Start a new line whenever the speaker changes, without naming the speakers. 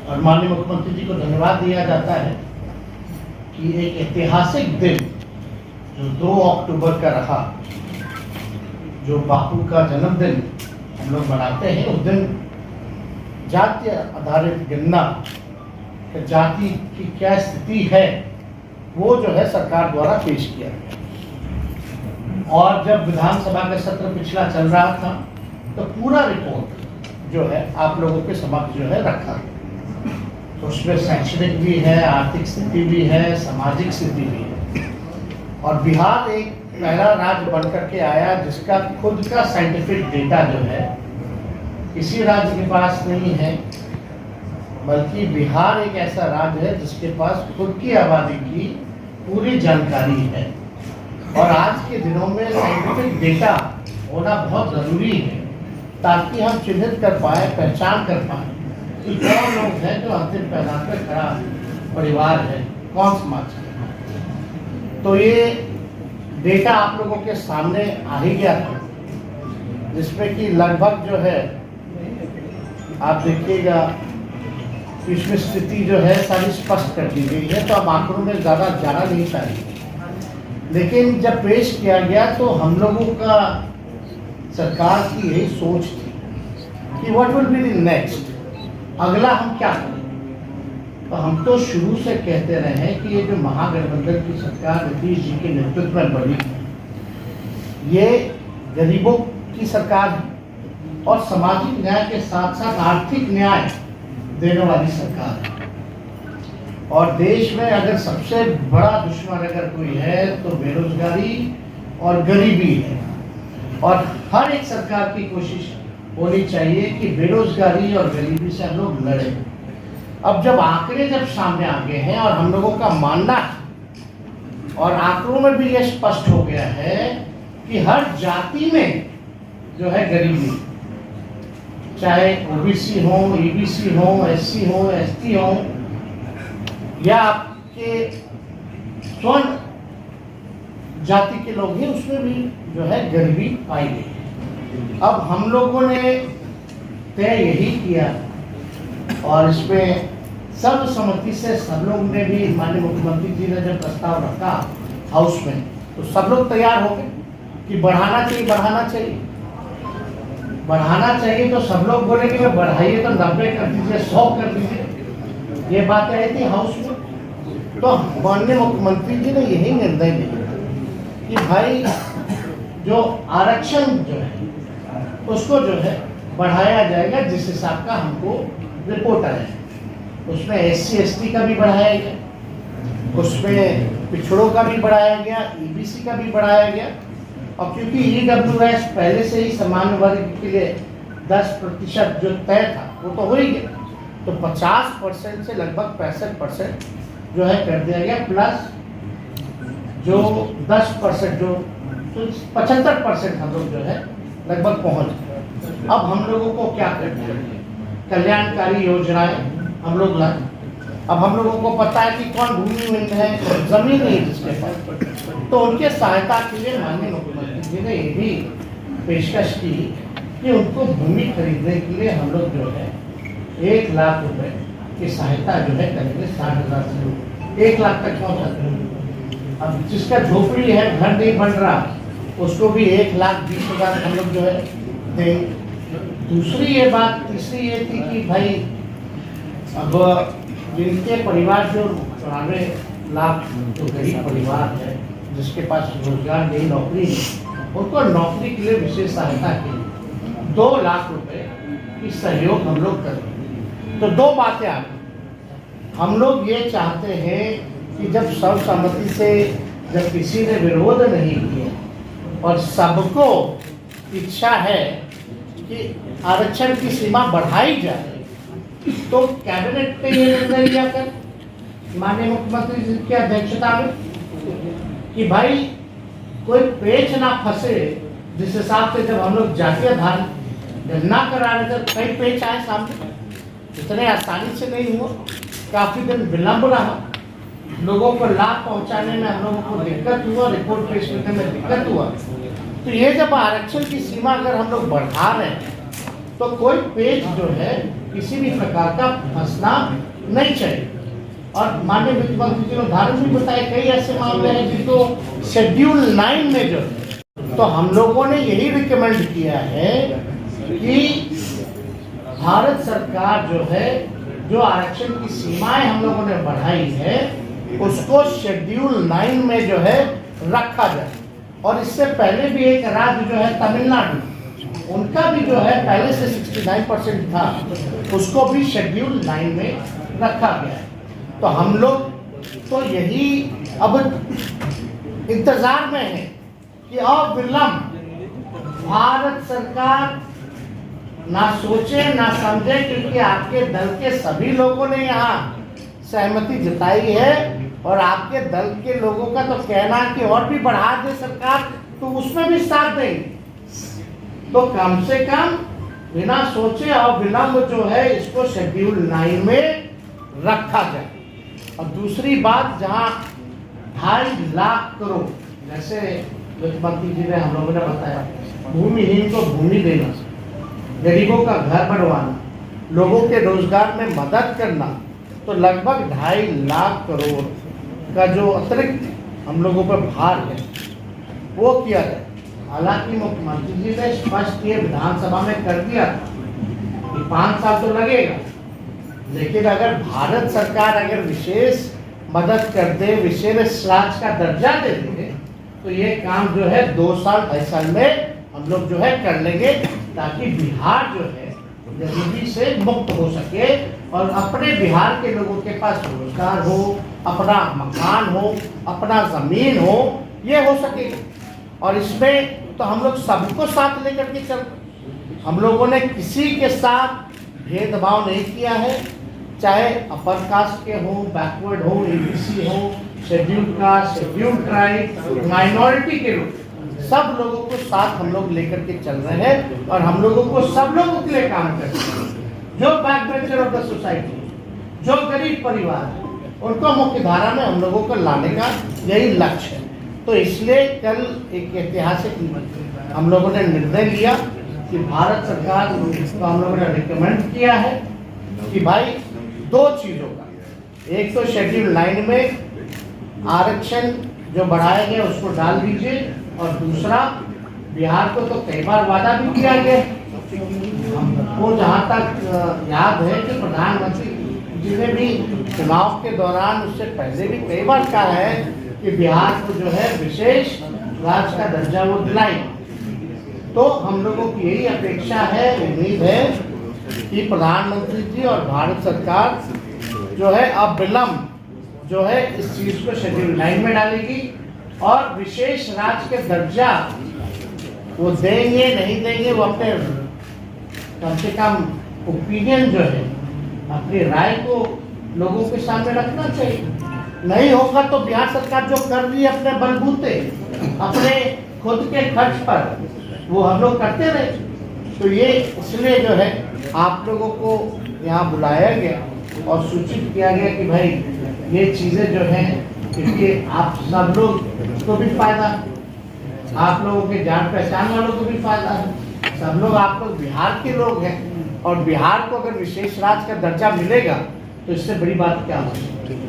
और माननीय मुख्यमंत्री जी को धन्यवाद दिया जाता है कि एक ऐतिहासिक दिन जो 2 अक्टूबर का रहा, जो बापू का जन्मदिन हम लोग मनाते हैं, उस दिन जाति आधारित गणना, जाति की क्या स्थिति है वो जो है सरकार द्वारा पेश किया गया। और जब विधानसभा का सत्र पिछला चल रहा था तो पूरा रिपोर्ट जो है आप लोगों के समक्ष जो है रखा, तो उसमें शैक्षणिक भी है, आर्थिक स्थिति भी है, सामाजिक स्थिति भी है। और बिहार एक पहला राज्य बनकर के आया जिसका खुद का साइंटिफिक डेटा जो है किसी राज्य के पास नहीं है, बल्कि बिहार एक ऐसा राज्य है जिसके पास खुद की आबादी की पूरी जानकारी है। और आज के दिनों में साइंटिफिक डेटा होना बहुत ज़रूरी है ताकि हम चिन्हित कर पाए, पहचान कर पाए कि कौन लोग हैं जो अंतिम पैदान पर खड़ा परिवार है, कौन समाज है। तो ये डेटा आप लोगों के सामने आ ही गया था, जिसमें कि लगभग जो है आप देखिएगा इसमें स्थिति जो है सारी स्पष्ट कर दी गई है, तो अब आंकड़ों में ज़्यादा जाना नहीं चाहिए। लेकिन जब पेश किया गया तो हम लोगों का सरकार की यही सोच थी कि what will be the next, अगला हम क्या करें। तो हम तो शुरू से कहते रहे हैं कि ये जो महागठबंधन की सरकार नीतीश जी के नेतृत्व में बनी, ये गरीबों की सरकार है और सामाजिक न्याय के साथ साथ आर्थिक न्याय देने वाली सरकार है। और देश में अगर सबसे बड़ा दुश्मन अगर कोई है तो बेरोजगारी और गरीबी है। और हर एक सरकार की कोशिश होनी चाहिए कि बेरोजगारी और गरीबी से हम लोग लड़ें। अब जब आंकड़े जब सामने आ गए हैं और हम लोगों का मानना है और आंकड़ों में भी ये स्पष्ट हो गया है कि हर जाति में जो है गरीबी, चाहे ओबीसी हो, ईबीसी हो, एससी हो, एसटी हो या आपके स्वर्ण जाति के लोग हैं, उसमें भी जो है गरीबी पाई गई। अब हम लोगों ने तय यही किया और इसमें सर्वसम्मति से सब लोग ने भी, माननीय मुख्यमंत्री जी ने जब प्रस्ताव रखा हाउस में तो सब लोग तैयार हो गए कि बढ़ाना चाहिए, बढ़ाना चाहिए, बढ़ाना चाहिए। तो सब लोग बोले कि बढ़ाइए तो 90 कर दीजिए, 100 कर दीजिए, ये बात आई थी हाउस में। तो माननीय मुख्यमंत्री जी ने यही निर्णय लिया कि भाई जो आरक्षण जो है उसको जो है बढ़ाया जाएगा, जिस हिसाब का हमको रिपोर्ट आया। उसमें एससी एसटी का भी बढ़ाया गया, उसमें पिछड़ों का भी बढ़ाया गया, ईबीसी का भी बढ़ाया गया। और क्योंकि ईडब्ल्यूएस पहले से ही सामान्य वर्ग के लिए 10% जो तय था वो तो हो ही गया, तो 50% से लगभग 65% जो है कर दिया गया, प्लस जो 10% जो तो 75% हम लोग जो है लगभग पहुंच गए। अब हम लोगों को क्या करना है, कल्याणकारी योजनाएं हम लोग लाए। अब हम लोगों को पता है कि कौन भूमिहीन है, जमीन नहीं जिसके पास, तो उनके सहायता के लिए माननीय मुख्यमंत्री जी ने ये भी पेशकश की कि उनको भूमि खरीदने के लिए हम लोग जो है 1 लाख रुपए की सहायता जो है करेंगे। 60,000 से 1 लाख तक पहुँचा। अब जिसका झोपड़ी है, घर नहीं बन रहा, उसको भी 1,20,000 हम लोग जो है देंगे। दूसरी ये बात, तीसरी ये थी कि भाई अब जिनके परिवार जो 94 लाख जो गरीब परिवार है, जिसके पास रोजगार नहीं, नौकरी नहीं, उनको नौकरी के लिए विशेष सहायता के लिए 2 लाख रुपए की सहयोग हम लोग करें। तो 2 बातें आ गई। हम लोग ये चाहते हैं कि जब सर्वसम्मति से, जब किसी ने विरोध नहीं किया और सबको इच्छा है कि आरक्षण की सीमा बढ़ाई जाए, तो कैबिनेट पे ये निर्णय लिया कर माननीय मुख्यमंत्री जी की अध्यक्षता में कि भाई कोई पेच ना फंसे, जिस हिसाब से जब हम लोग जातीय आधार गणना करा रहे थे कई पेच आए सामने, इतने आसानी से नहीं हुआ, काफी दिन विलंब रहा, लोगों को लाभ पहुंचाने में हम लोगों को दिक्कत हुआ, रिपोर्ट पेश करने में दिक्कत हुआ। तो ये जब आरक्षण की सीमा अगर हम लोग बढ़ा रहे हैं तो कोई पेज जो है किसी भी प्रकार का फंसना नहीं चाहिए। और माननीय वित्त मंत्री जी ने उदाहरण भी बताया, कई ऐसे मामले हैं जिनको शेड्यूल 9 में जो है, तो हम लोगों ने यही रिकमेंड किया है कि भारत सरकार जो है, जो आरक्षण की सीमाएं हम लोगों ने बढ़ाई है, उसको शेड्यूल 9 में जो है रखा जाए। और इससे पहले भी एक राज्य जो है तमिलनाडु, उनका भी जो है पहले से 69% था, उसको भी शेड्यूल 9 में रखा गया है। तो हम लोग तो यही अब इंतजार में है कि अविलंब भारत सरकार ना सोचे ना समझे, क्योंकि आपके दल के सभी लोगों ने यहाँ सहमति जताई है और आपके दल के लोगों का तो कहना है कि और भी बढ़ा दे सरकार, तो उसमें भी साथ देंगे। तो कम से कम बिना सोचे और विलंब जो है इसको शेड्यूल 9 में रखा जाए। और दूसरी बात, जहां 2.5 लाख करोड़, जैसे वित्त मंत्री जी ने हम लोगों ने बताया, भूमिहीन को भूमि देना, गरीबों का घर बनवाना, लोगों के रोजगार में मदद करना, तो लगभग 2.5 लाख करोड़ का जो अतिरिक्त हम लोगों पर भार है वो किया जाए। हालांकि मुख्यमंत्री जी ने स्पष्ट ये विधानसभा में कर दिया कि 5 साल तो लगेगा, लेकिन अगर भारत सरकार अगर विशेष मदद कर दे, विशेष राज्य का दर्जा दे दे, तो ये काम जो है 2 साल 2.5 साल में हम लोग जो है कर लेंगे, ताकि बिहार जो है गरीबी से मुक्त हो सके और अपने बिहार के लोगों के पास रोजगार हो, अपना मकान हो, अपना जमीन हो, ये हो सके। और इसमें तो हम लोग सबको साथ लेकर के चल, हम लोगों ने किसी के साथ भेदभाव नहीं किया है, चाहे अपर कास्ट के हो, बैकवर्ड हो, एबीसी हो, schedule caste, schedule tribe, minority के लोग, सब लोगों को साथ हम लोग लेकर के चल रहे हैं। और हम लोगों को सब लोगों के लिए काम करते हैं, जो बैकबेंचर ऑफ द सोसाइटी, जो गरीब परिवार है, उनको मुख्य धारा में हम लोगों को लाने का यही लक्ष्य है। तो इसलिए कल एक ऐतिहासिक हम लोगों ने निर्णय लिया कि भारत सरकार को हम लोगों ने रिकमेंड किया है कि भाई 2 चीज़ों का, एक तो शेड्यूल 9 में आरक्षण जो बढ़ाया गया उसको डाल दीजिए, और दूसरा बिहार को तो कई बार वादा भी किया गया, हमको जहाँ तक याद है कि प्रधानमंत्री जी ने भी चुनाव के दौरान, उससे पहले भी कई बार कहा है कि बिहार को जो है विशेष राज्य का दर्जा वो दिलाएंगे। तो हम लोगों की यही अपेक्षा है, उम्मीद है कि प्रधानमंत्री जी और भारत सरकार जो है अब विलंब जो है इस चीज को शेड्यूल 9 में डालेगी और विशेष राज्य के दर्जा वो देंगे नहीं देंगे, वो अपने कम से कम ओपिनियन जो है, अपनी राय को लोगों के सामने रखना चाहिए। नहीं होगा तो बिहार सरकार जो कर रही है अपने बलबूते, अपने खुद के खर्च पर, वो हम लोग करते रहे। तो ये इसलिए जो है आप लोगों को यहाँ बुलाया गया और सूचित किया गया कि भाई ये चीज़ें जो हैं, क्योंकि आप सब लोग को भी फायदा, आप लोगों के जान पहचान वालों को भी फायदा है, सब लोग आप लोग बिहार के लोग हैं, और बिहार को अगर विशेष राज्य का दर्जा मिलेगा तो इससे बड़ी बात क्या हो सकती है।